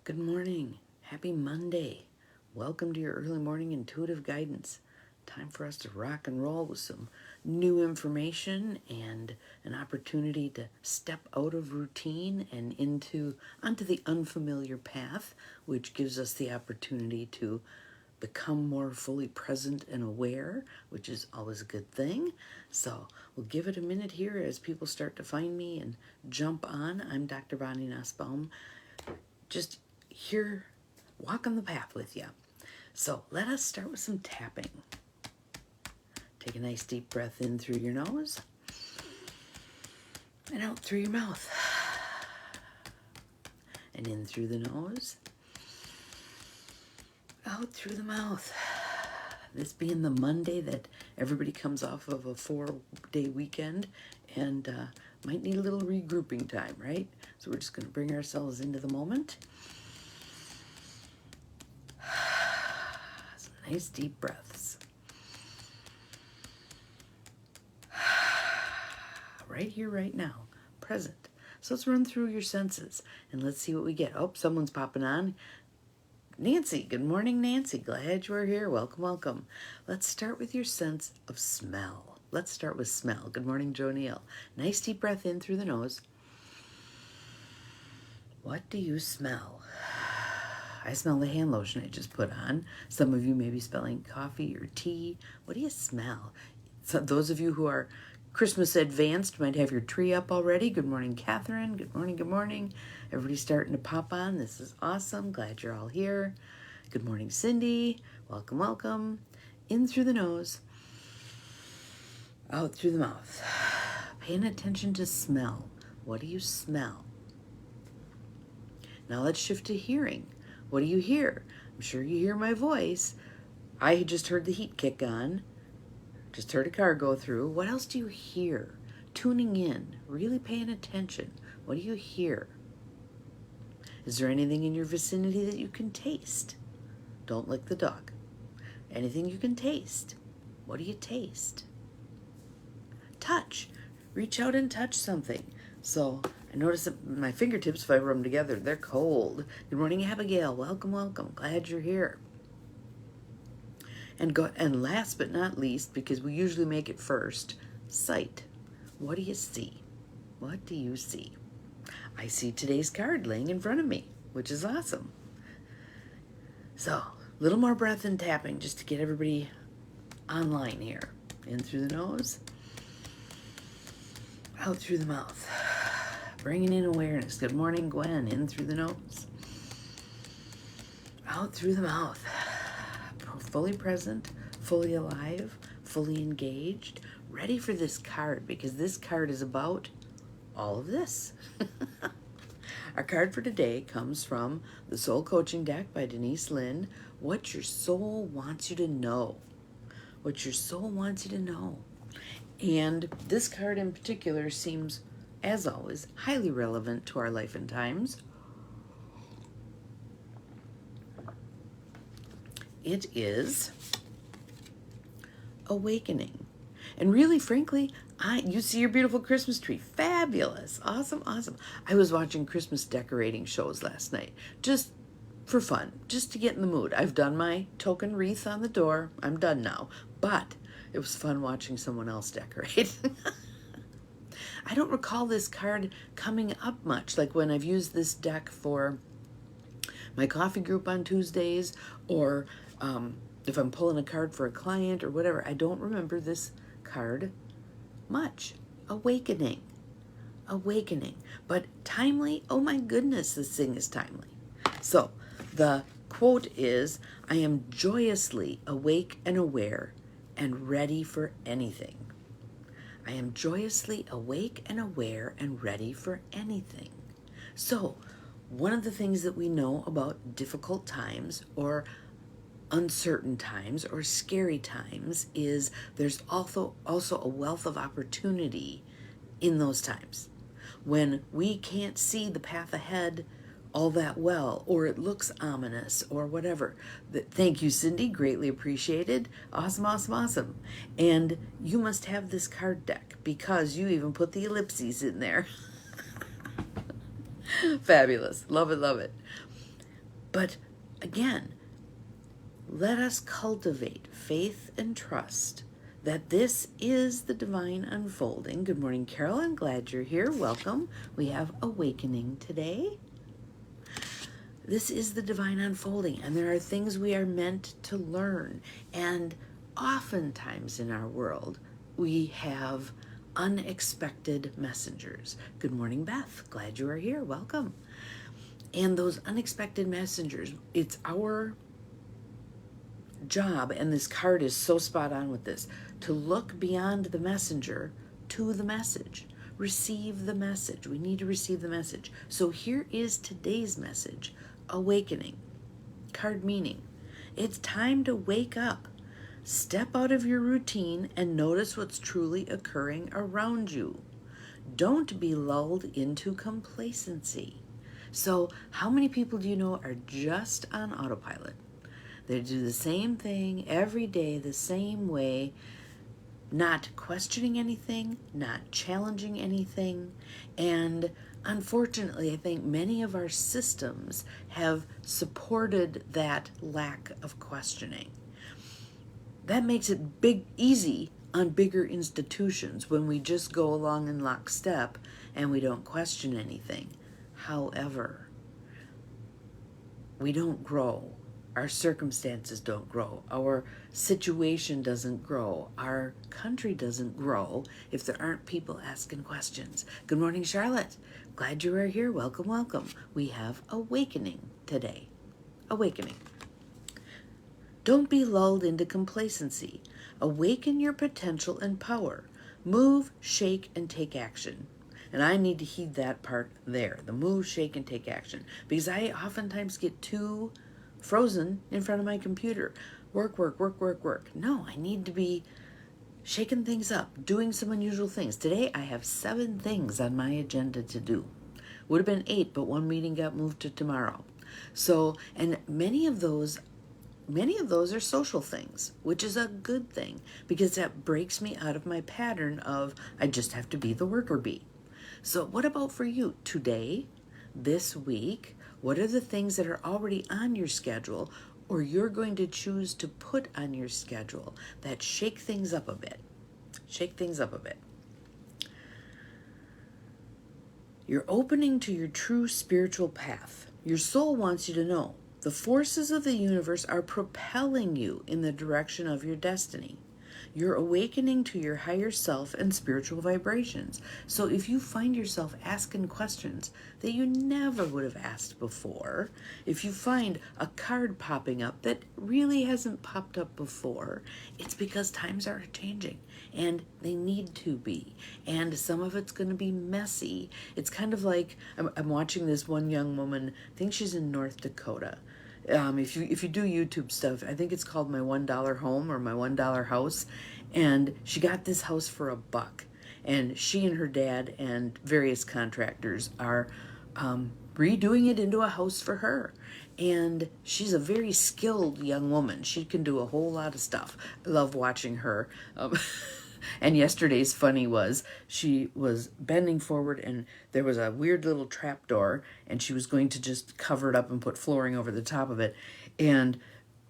Good morning. Happy Monday. Welcome to your early morning intuitive guidance. Time for us to rock and roll with some new information and an opportunity to step out of routine and onto the unfamiliar path, which gives us the opportunity to become more fully present and aware, which is always a good thing. So we'll give it a minute here as people start to find me and jump on. I'm Dr. Bonnie Nussbaum. Just here, walking the path with you. So let us start with some tapping. Take a nice deep breath in through your nose and out through your mouth. And in through the nose, out through the mouth. This being the Monday that everybody comes off of a 4-day weekend and might need a little regrouping time, right? So we're just going to bring ourselves into the moment. Some nice deep breaths. Right here, right now, present. So let's run through your senses and let's see what we get. Oh, someone's popping on. Nancy, good morning, Nancy. Glad you are here. Welcome, welcome. Let's start with your sense of smell. Let's start with smell. Good morning, Joe Neal. Nice deep breath in through the nose. What do you smell? I smell the hand lotion I just put on. Some of you may be smelling coffee or tea. What do you smell? So those of you who are Christmas advanced might have your tree up already. Good morning, Catherine. Good morning, good morning. Everybody's starting to pop on. This is awesome. Glad you're all here. Good morning, Cindy. Welcome, welcome. In through the nose, out through the mouth. Paying attention to smell. What do you smell? Now let's shift to hearing. What do you hear? I'm sure you hear my voice. I just heard the heat kick on. Just heard a car go through. What else do you hear? Tuning in, really paying attention. What do you hear? Is there anything in your vicinity that you can taste? Don't lick the dog. Anything you can taste? What do you taste? Touch. Reach out and touch something. So I notice that my fingertips, if I rub them together, they're cold. Good morning, Abigail. Welcome, welcome. Glad you're here. And last but not least, because we usually make it first, sight. What do you see? What do you see? I see today's card laying in front of me, which is awesome. So, a little more breath and tapping just to get everybody online here. In through the nose, out through the mouth. Bringing in awareness. Good morning, Gwen. In through the nose, out through the mouth. Fully present, fully alive, fully engaged, ready for this card, because this card is about all of this. Our card for today comes from the Soul Coaching Deck by Denise Lynn. What your soul wants you to know. What your soul wants you to know. And this card in particular seems, as always, highly relevant to our life and times. It is awakening. And really, frankly, you see your beautiful Christmas tree. Fabulous. Awesome, awesome. I was watching Christmas decorating shows last night, just for fun, just to get in the mood. I've done my token wreath on the door. I'm done now. But it was fun watching someone else decorate. I don't recall this card coming up much, like when I've used this deck for my coffee group on Tuesdays, or if I'm pulling a card for a client or whatever. I don't remember this card much. Awakening. Awakening. But timely, oh my goodness, this thing is timely. So the quote is, I am joyously awake and aware and ready for anything. I am joyously awake and aware and ready for anything. So one of the things that we know about difficult times or uncertain times or scary times is there's also a wealth of opportunity in those times. When we can't see the path ahead all that well, or it looks ominous, or whatever. Thank you, Cindy. Greatly appreciated. Awesome, awesome, awesome. And you must have this card deck because you even put the ellipses in there. Fabulous. Love it, love it. But again, let us cultivate faith and trust that this is the divine unfolding. Good morning, Carolyn. Glad you're here. Welcome. We have awakening today. This is the divine unfolding, and there are things we are meant to learn. And oftentimes in our world, we have unexpected messengers. Good morning, Beth. Glad you are here. Welcome. And those unexpected messengers, it's our job, and this card is so spot on with this, to look beyond the messenger to the message. Receive the message. We need to receive the message. So here is today's message, awakening. Card meaning, it's time to wake up. Step out of your routine and notice what's truly occurring around you. Don't be lulled into complacency. So how many people do you know are just on autopilot? They do the same thing every day, the same way, not questioning anything, not challenging anything. And unfortunately, I think many of our systems have supported that lack of questioning. That makes it easy on bigger institutions when we just go along in lockstep and we don't question anything. However, we don't grow. Our circumstances don't grow. Our situation doesn't grow. Our country doesn't grow if there aren't people asking questions. Good morning, Charlotte. Glad you are here. Welcome, welcome. We have awakening today. Awakening. Don't be lulled into complacency. Awaken your potential and power. Move, shake, and take action. And I need to heed that part there, the move, shake, and take action. Because I oftentimes get too frozen in front of my computer. Work, work, work, work, work. No, I need to be shaking things up, doing some unusual things. Today I have 7 things on my agenda to do. Would have been 8, but one meeting got moved to tomorrow. So, and many of those are social things, which is a good thing because that breaks me out of my pattern of I just have to be the worker bee. So what about for you today, this week? What are the things that are already on your schedule or you're going to choose to put on your schedule that shake things up a bit? Shake things up a bit. You're opening to your true spiritual path. Your soul wants you to know the forces of the universe are propelling you in the direction of your destiny. You're awakening to your higher self and spiritual vibrations. So if you find yourself asking questions that you never would have asked before, if you find a card popping up that really hasn't popped up before, it's because times are changing and they need to be. And some of it's going to be messy. It's kind of like I'm watching this one young woman, I think she's in North Dakota. If you do YouTube stuff, I think it's called My $1 Home or My $1 House, and she got this house for $1, and she and her dad and various contractors are redoing it into a house for her, and she's a very skilled young woman. She can do a whole lot of stuff. I love watching her. And yesterday's funny was she was bending forward and there was a weird little trap door and she was going to just cover it up and put flooring over the top of it. And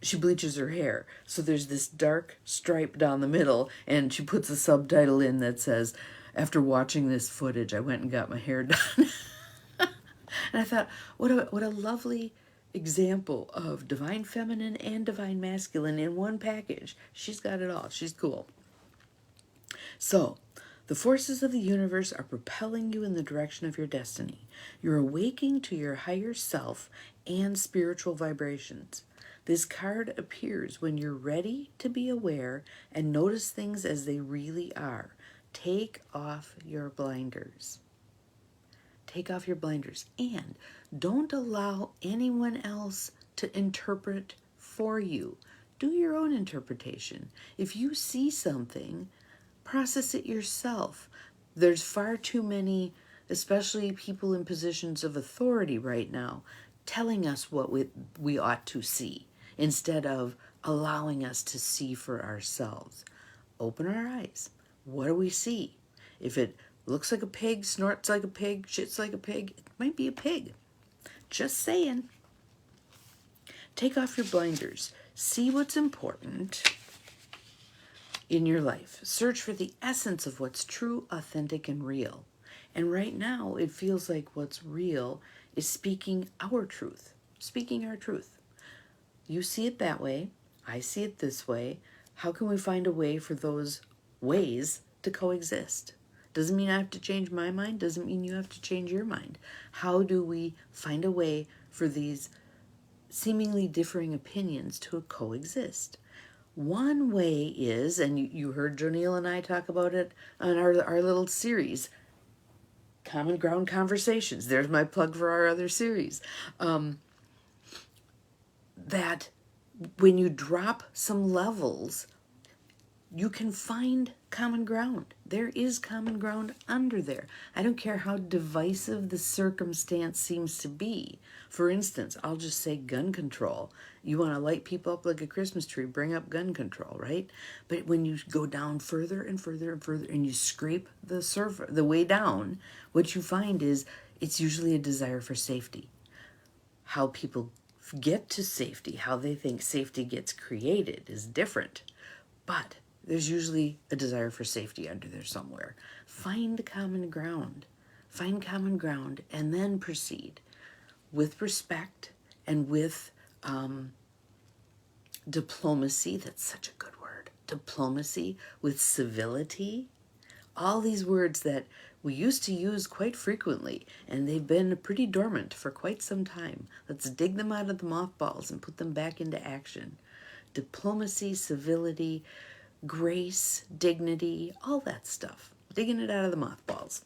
she bleaches her hair. So there's this dark stripe down the middle and she puts a subtitle in that says, "After watching this footage, I went and got my hair done." And I thought, what a lovely example of divine feminine and divine masculine in one package. She's got it all. She's cool. So, the forces of the universe are propelling you in the direction of your destiny. You're awaking to your higher self and spiritual vibrations. This card appears when you're ready to be aware and notice things as they really are. Take off your blinders. Take off your blinders and don't allow anyone else to interpret for you. Do your own interpretation. If you see something, process it yourself. There's far too many, especially people in positions of authority right now, telling us what we ought to see instead of allowing us to see for ourselves. Open our eyes. What do we see? If it looks like a pig, snorts like a pig, shits like a pig, it might be a pig. Just saying. Take off your blinders. See what's important in your life. Search for the essence of what's true, authentic, and real. And right now, it feels like what's real is speaking our truth. Speaking our truth. You see it that way. I see it this way. How can we find a way for those ways to coexist? Doesn't mean I have to change my mind. Doesn't mean you have to change your mind. How do we find a way for these seemingly differing opinions to coexist? One way is, and you heard Jonelle and I talk about it on our little series, Common Ground Conversations. There's my plug for our other series. That when you drop some levels, you can find common ground. There is common ground under there. I don't care how divisive the circumstance seems to be. For instance, I'll just say gun control. You want to light people up like a Christmas tree, bring up gun control, right? But when you go down further and further and further and you scrape the way down, what you find is it's usually a desire for safety. How people get to safety, how they think safety gets created is different. But there's usually a desire for safety under there somewhere. Find common ground. Find common ground and then proceed with respect and with diplomacy. That's such a good word. Diplomacy, with civility. All these words that we used to use quite frequently, and they've been pretty dormant for quite some time. Let's dig them out of the mothballs and put them back into action. Diplomacy, civility, grace, dignity, all that stuff. Digging it out of the mothballs.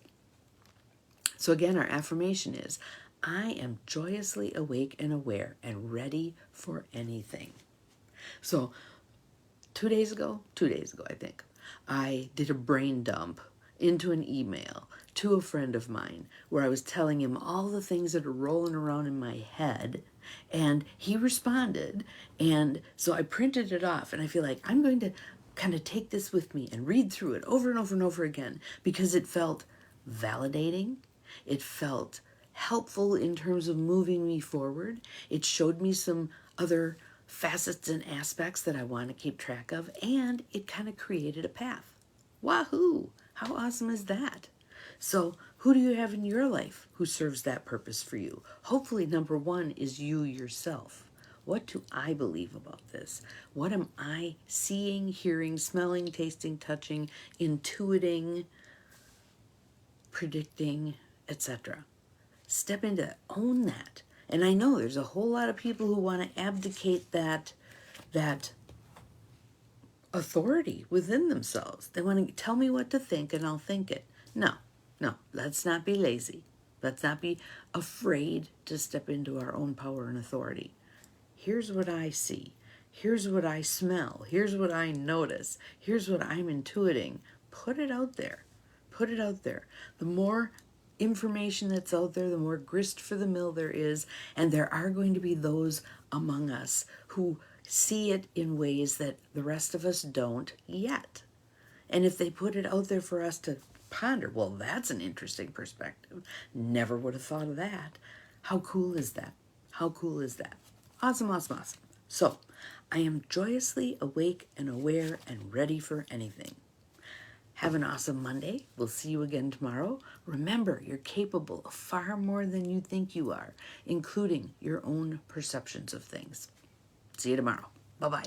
So again, our affirmation is, I am joyously awake and aware and ready for anything. So 2 days ago, I think, I did a brain dump into an email to a friend of mine where I was telling him all the things that are rolling around in my head, and he responded. And so I printed it off, and I feel like I'm going to kind of take this with me and read through it over and over and over again, because it felt validating. It felt helpful in terms of moving me forward. It showed me some other facets and aspects that I want to keep track of, and it kind of created a path. Wahoo! How awesome is that? So who do you have in your life who serves that purpose for you? Hopefully, number one is you yourself. What do I believe about this? What am I seeing, hearing, smelling, tasting, touching, intuiting, predicting, etc.? Step into that. Own that. And I know there's a whole lot of people who want to abdicate that authority within themselves. They want to tell me what to think and I'll think it. No, let's not be lazy. Let's not be afraid to step into our own power and authority. Here's what I see. Here's what I smell. Here's what I notice. Here's what I'm intuiting. Put it out there. Put it out there. The more information that's out there, the more grist for the mill there is, and there are going to be those among us who see it in ways that the rest of us don't yet. And if they put it out there for us to ponder, well, that's an interesting perspective. Never would have thought of that. How cool is that? How cool is that? Awesome, awesome, awesome. So, I am joyously awake and aware and ready for anything. Have an awesome Monday. We'll see you again tomorrow. Remember, you're capable of far more than you think you are, including your own perceptions of things. See you tomorrow. Bye-bye.